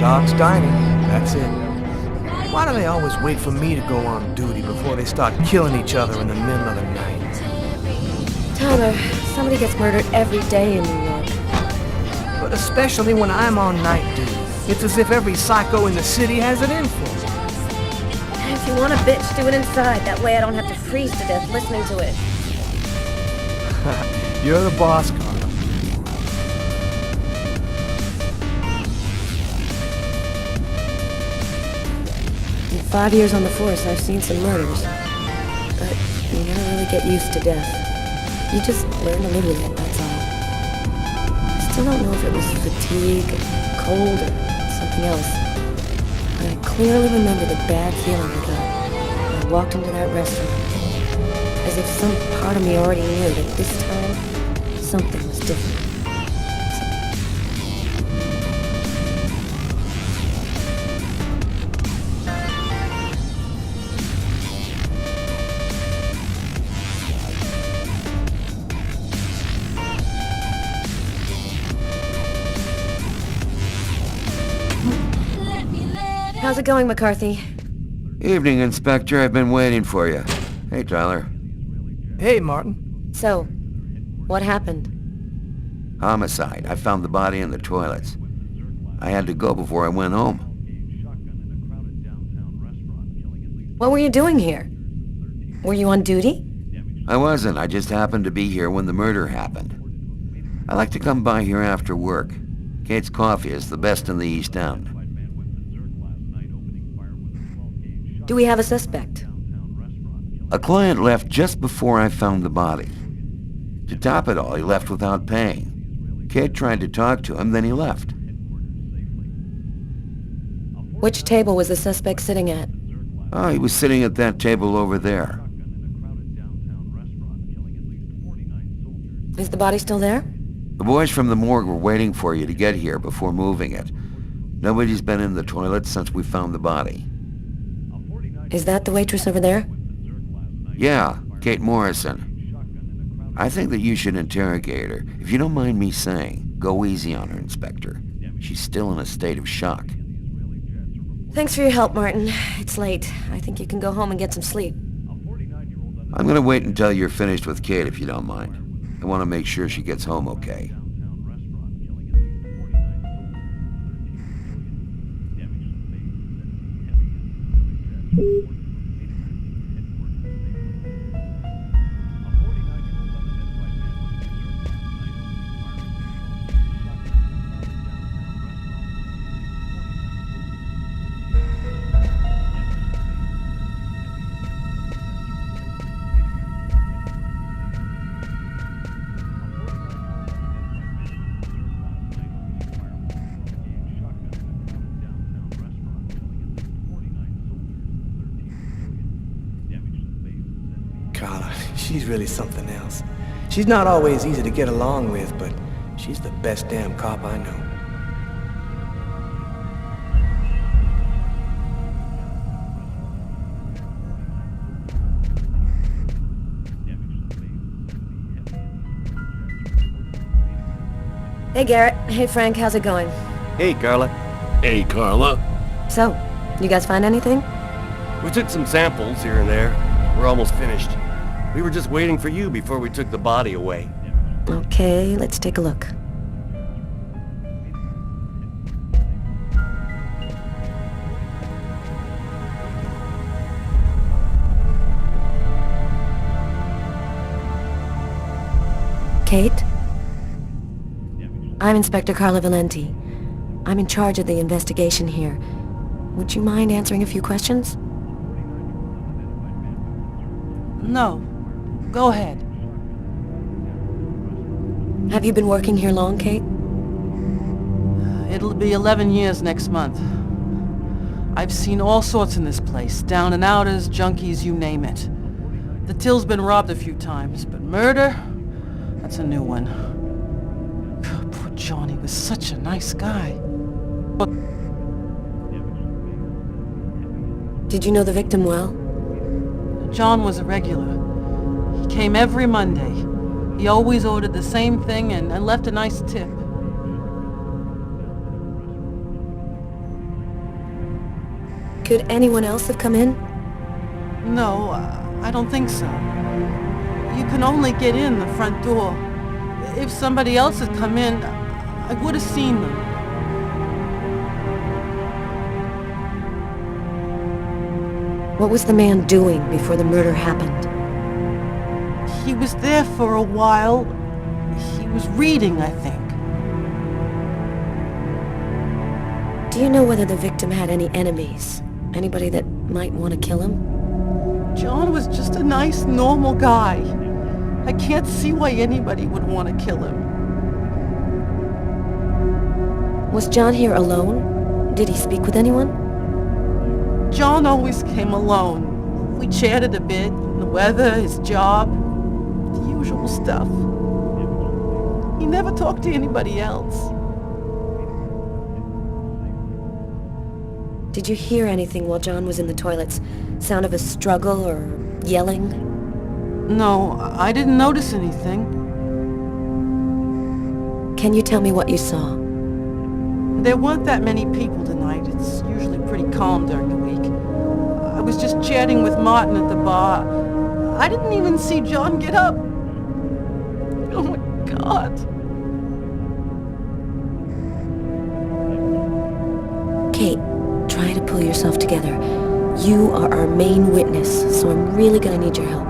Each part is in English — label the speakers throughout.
Speaker 1: Doc's Diner, that's it. Why do they always wait for me to go on duty before they start killing each other in the middle of the night?
Speaker 2: Tyler, somebody gets murdered every day in New York.
Speaker 1: But especially when I'm on night duty. It's as if every psycho in the city has it in for me.
Speaker 2: If you want a bitch, do it inside. That way I don't have to freeze to death listening to it.
Speaker 1: You're the boss, Carla.
Speaker 2: In 5 years on the force, I've seen some murders. But you never really get used to death. You just learn to live with it, that's all. I still don't know if it was fatigue, cold, or something else. But I clearly remember the bad feeling I got when I walked into that restaurant. As if some part of me already knew that this time, something was different. How's it going, McCarthy?
Speaker 3: Evening, Inspector. I've been waiting for you. Hey, Tyler.
Speaker 1: Hey, Martin.
Speaker 2: So, what happened?
Speaker 3: Homicide. I found the body in the toilets. I had to go before I went home.
Speaker 2: What were you doing here? Were you on duty?
Speaker 3: I wasn't. I just happened to be here when the murder happened. I like to come by here after work. Kate's Coffee is the best in the East End.
Speaker 2: Do we have a suspect?
Speaker 3: A client left just before I found the body. To top it all, he left without paying. Kate tried to talk to him, then he left.
Speaker 2: Which table was the suspect sitting at?
Speaker 3: Oh, he was sitting at that table over there.
Speaker 2: Is the body still there?
Speaker 3: The boys from the morgue were waiting for you to get here before moving it. Nobody's been in the toilet since we found the body.
Speaker 2: Is that the waitress over there?
Speaker 3: Yeah, Kate Morrison. I think that you should interrogate her. If you don't mind me saying, go easy on her, Inspector. She's still in a state of shock.
Speaker 2: Thanks for your help, Martin. It's late. I think you can go home and get some sleep.
Speaker 3: I'm gonna wait until you're finished with Kate, if you don't mind. I want to make sure she gets home okay.
Speaker 1: Carla, she's really something else. She's not always easy to get along with, but she's the best damn cop I know.
Speaker 2: Hey, Garrett. Hey, Frank. How's it going?
Speaker 4: Hey, Carla.
Speaker 5: Hey, Carla.
Speaker 2: So, you guys find anything?
Speaker 4: We took some samples here and there. We're almost finished. We were just waiting for you before we took the body away.
Speaker 2: Okay, let's take a look. Kate? I'm Inspector Carla Valenti. I'm in charge of the investigation here. Would you mind answering a few questions?
Speaker 6: No. Go ahead.
Speaker 2: Have you been working here long, Kate?
Speaker 6: It'll be 11 years next month. I've seen all sorts in this place. Down and outers, junkies, you name it. The till's been robbed a few times, but murder? That's a new one. Poor John, he was such a nice guy.
Speaker 2: Did you know the victim well?
Speaker 6: John was a regular. He came every Monday. He always ordered the same thing and left a nice tip.
Speaker 2: Could anyone else have come in?
Speaker 6: No, I don't think so. You can only get in the front door. If somebody else had come in, I would have seen them.
Speaker 2: What was the man doing before the murder happened?
Speaker 6: He was there for a while. He was reading, I think.
Speaker 2: Do you know whether the victim had any enemies? Anybody that might want to kill him?
Speaker 6: John was just a nice, normal guy. I can't see why anybody would want to kill him.
Speaker 2: Was John here alone? Did he speak with anyone?
Speaker 6: John always came alone. We chatted a bit, the weather, his job, the usual stuff. He never talked to anybody else.
Speaker 2: Did you hear anything while John was in the toilets? Sound of a struggle or yelling?
Speaker 6: No, I didn't notice anything.
Speaker 2: Can you tell me what you saw?
Speaker 6: There weren't that many people tonight. It's usually pretty calm during the week. I was just chatting with Martin at the bar. I didn't even see John get up. Oh my God.
Speaker 2: Kate, try to pull yourself together. You are our main witness, so I'm really gonna need your help.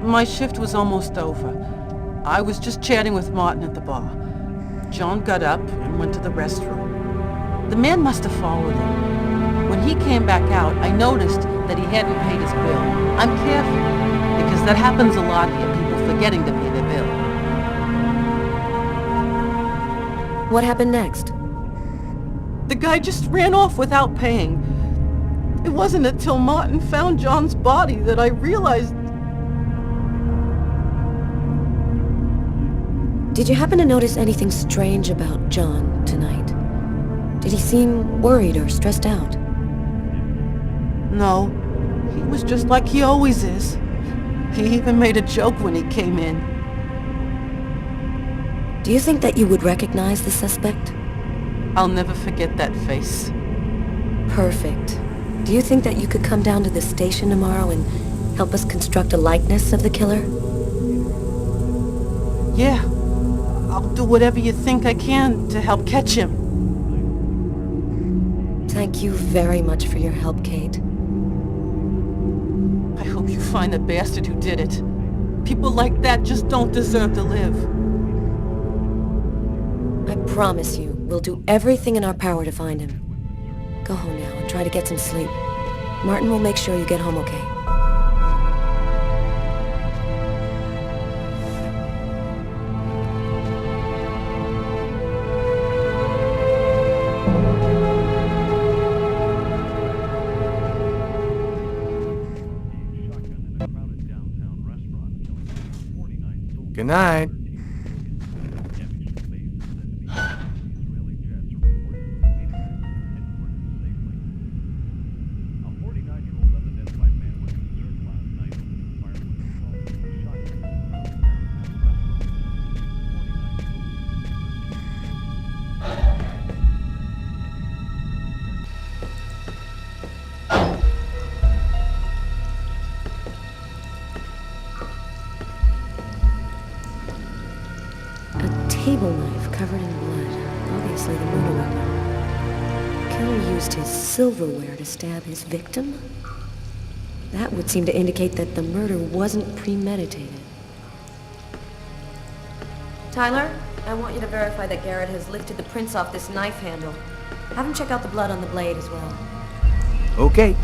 Speaker 6: My shift was almost over. I was just chatting with Martin at the bar. John got up and went to the restroom. The man must have followed him. When he came back out, I noticed that he hadn't paid his bill. I'm careful, because that happens a lot here, people forgetting to pay their bill.
Speaker 2: What happened next?
Speaker 6: The guy just ran off without paying. It wasn't until Martin found John's body that I realized...
Speaker 2: Did you happen to notice anything strange about John tonight? Did he seem worried or stressed out?
Speaker 6: No, he was just like he always is. He even made a joke when he came in.
Speaker 2: Do you think that you would recognize the suspect?
Speaker 6: I'll never forget that face.
Speaker 2: Perfect. Do you think that you could come down to the station tomorrow and help us construct a likeness of the killer?
Speaker 6: Yeah, I'll do whatever you think I can to help catch him.
Speaker 2: Thank you very much for your help, Kate.
Speaker 6: I hope you find the bastard who did it. People like that just don't deserve to live.
Speaker 2: I promise you, we'll do everything in our power to find him. Go home now and try to get some sleep. Martin will make sure you get home okay.
Speaker 1: Good night.
Speaker 2: Table knife covered in blood. Obviously the murder weapon. Killer used his silverware to stab his victim? That would seem to indicate that the murder wasn't premeditated. Tyler, I want you to verify that Garrett has lifted the prints off this knife handle. Have him check out the blood on the blade as well.
Speaker 1: Okay.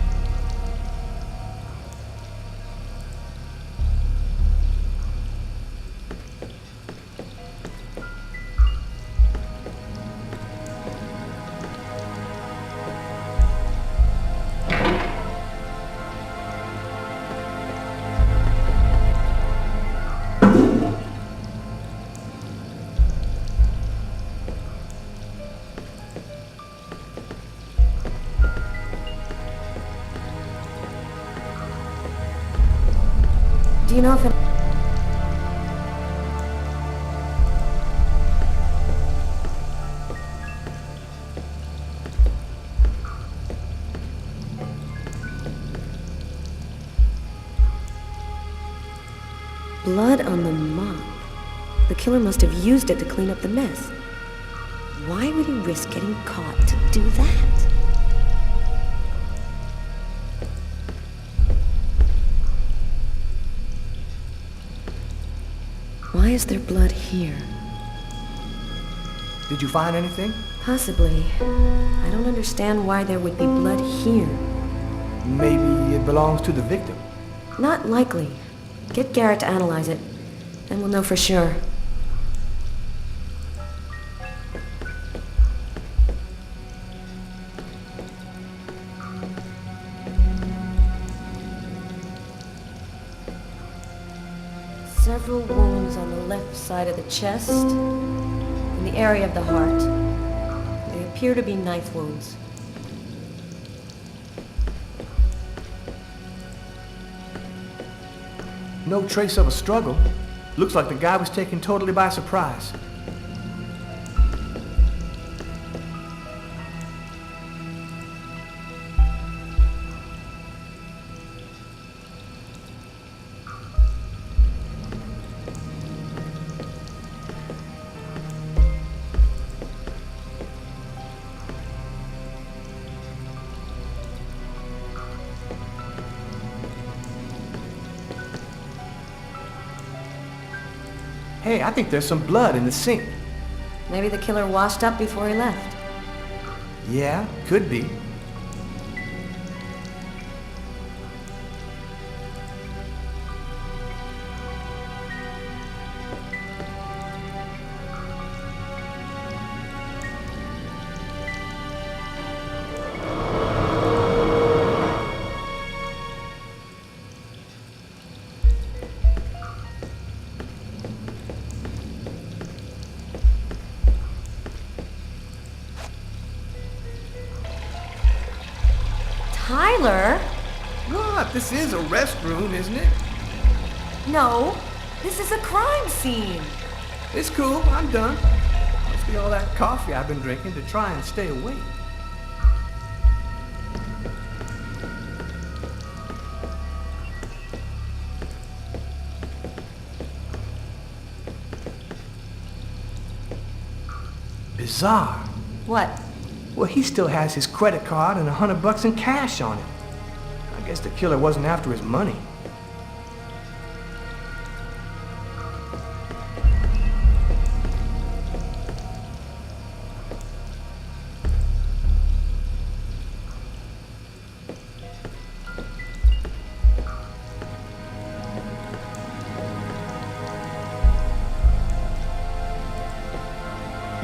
Speaker 2: Do you know if it... Blood on the mop. The killer must have used it to clean up the mess. Why would he risk getting caught to do that? Why is there blood here?
Speaker 1: Did you find anything?
Speaker 2: Possibly. I don't understand why there would be blood here.
Speaker 1: Maybe it belongs to the victim.
Speaker 2: Not likely. Get Garrett to analyze it. Then we'll know for sure. Several wounds on the left side of the chest, in the area of the heart. They appear to be knife wounds.
Speaker 1: No trace of a struggle. Looks like the guy was taken totally by surprise. Hey, I think there's some blood in the sink.
Speaker 2: Maybe the killer washed up before he left.
Speaker 1: Yeah, could be.
Speaker 2: Tyler?
Speaker 1: What? This is a restroom, isn't it?
Speaker 2: No, this is a crime scene.
Speaker 1: It's cool. I'm done. Must be all that coffee I've been drinking to try and stay awake. Bizarre.
Speaker 2: What?
Speaker 1: Well, he still has his credit card and $100 in cash on him. I guess the killer wasn't after his money.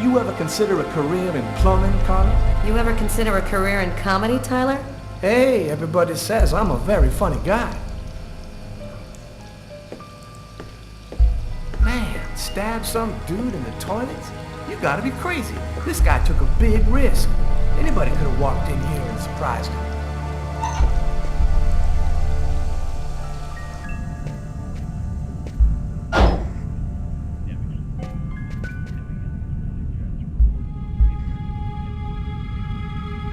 Speaker 1: You ever consider a career in plumbing, Carla?
Speaker 2: You ever consider a career in comedy, Tyler?
Speaker 1: Hey, everybody says I'm a very funny guy. Man, stab some dude in the toilet? You gotta be crazy. This guy took a big risk. Anybody could have walked in here and surprised him.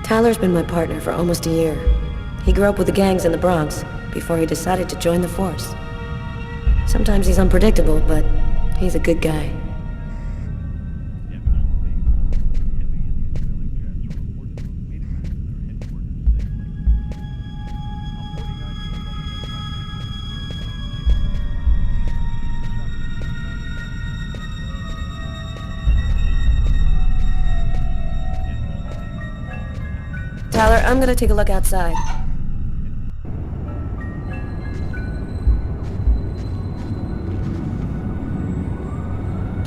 Speaker 2: Tyler's been my partner for almost a year. He grew up with the gangs in the Bronx before he decided to join the force. Sometimes he's unpredictable, but he's a good guy. Tyler, I'm gonna take a look outside.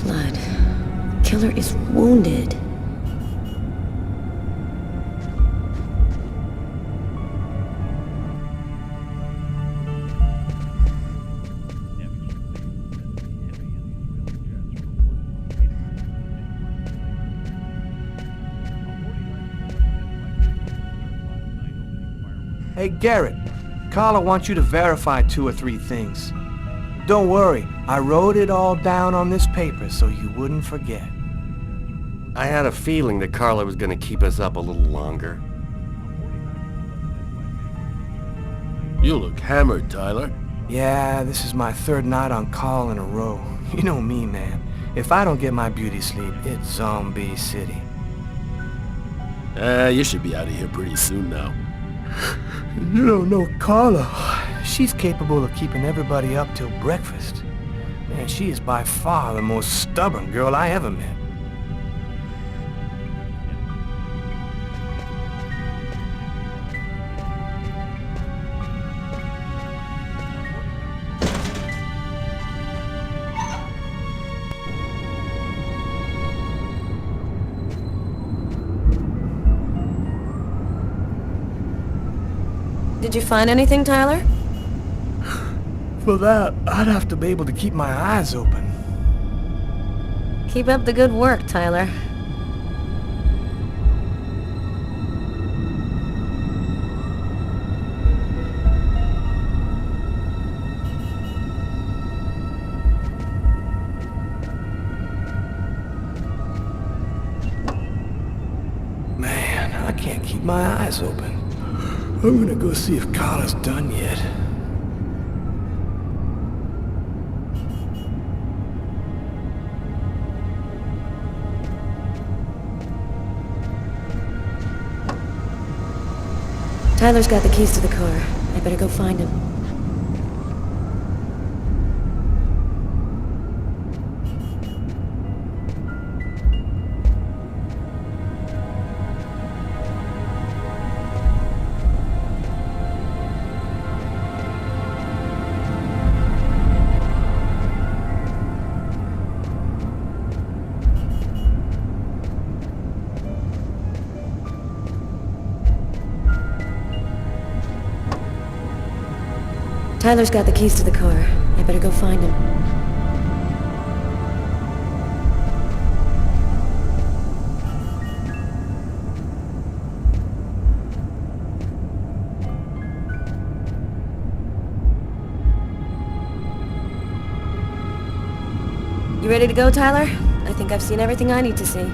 Speaker 2: Blood. Killer is wounded.
Speaker 1: Hey, Garrett, Carla wants you to verify 2 or 3 things. Don't worry, I wrote it all down on this paper so you wouldn't forget.
Speaker 4: I had a feeling that Carla was gonna keep us up a little longer.
Speaker 5: You look hammered, Tyler.
Speaker 1: Yeah, this is my third night on call in a row. You know me, man. If I don't get my beauty sleep, it's Zombie City.
Speaker 5: You should be out of here pretty soon now.
Speaker 1: You don't know Carla. She's capable of keeping everybody up till breakfast. Man, she is by far the most stubborn girl I ever met.
Speaker 2: Did you find anything, Tyler?
Speaker 1: For that, I'd have to be able to keep my eyes open.
Speaker 2: Keep up the good work, Tyler.
Speaker 1: Man, I can't keep my eyes open. I'm gonna go see if Carla's done yet.
Speaker 2: Tyler's got the keys to the car. I better go find him. Tyler's got the keys to the car. I better go find him. You ready to go, Tyler? I think I've seen everything I need to see.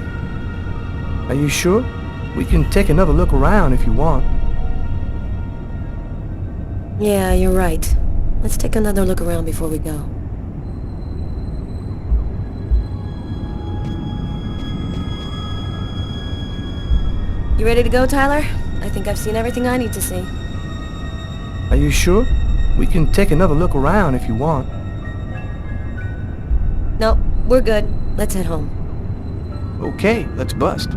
Speaker 1: Are you sure? We can take another look around if you want.
Speaker 2: Yeah, you're right. Let's take another look around before we go. You ready to go, Tyler? I think I've seen everything I need to see.
Speaker 1: Are you sure? We can take another look around if you want.
Speaker 2: Nope, we're good. Let's head home.
Speaker 1: Okay, let's bust.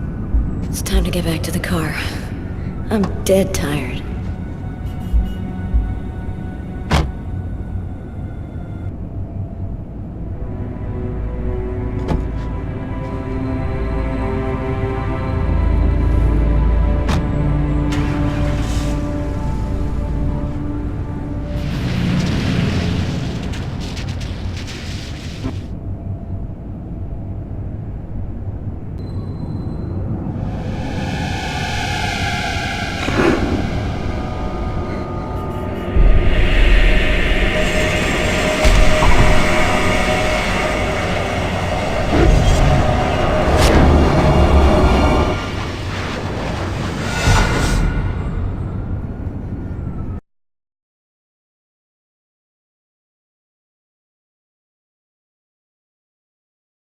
Speaker 2: It's time to get back to the car. I'm dead tired.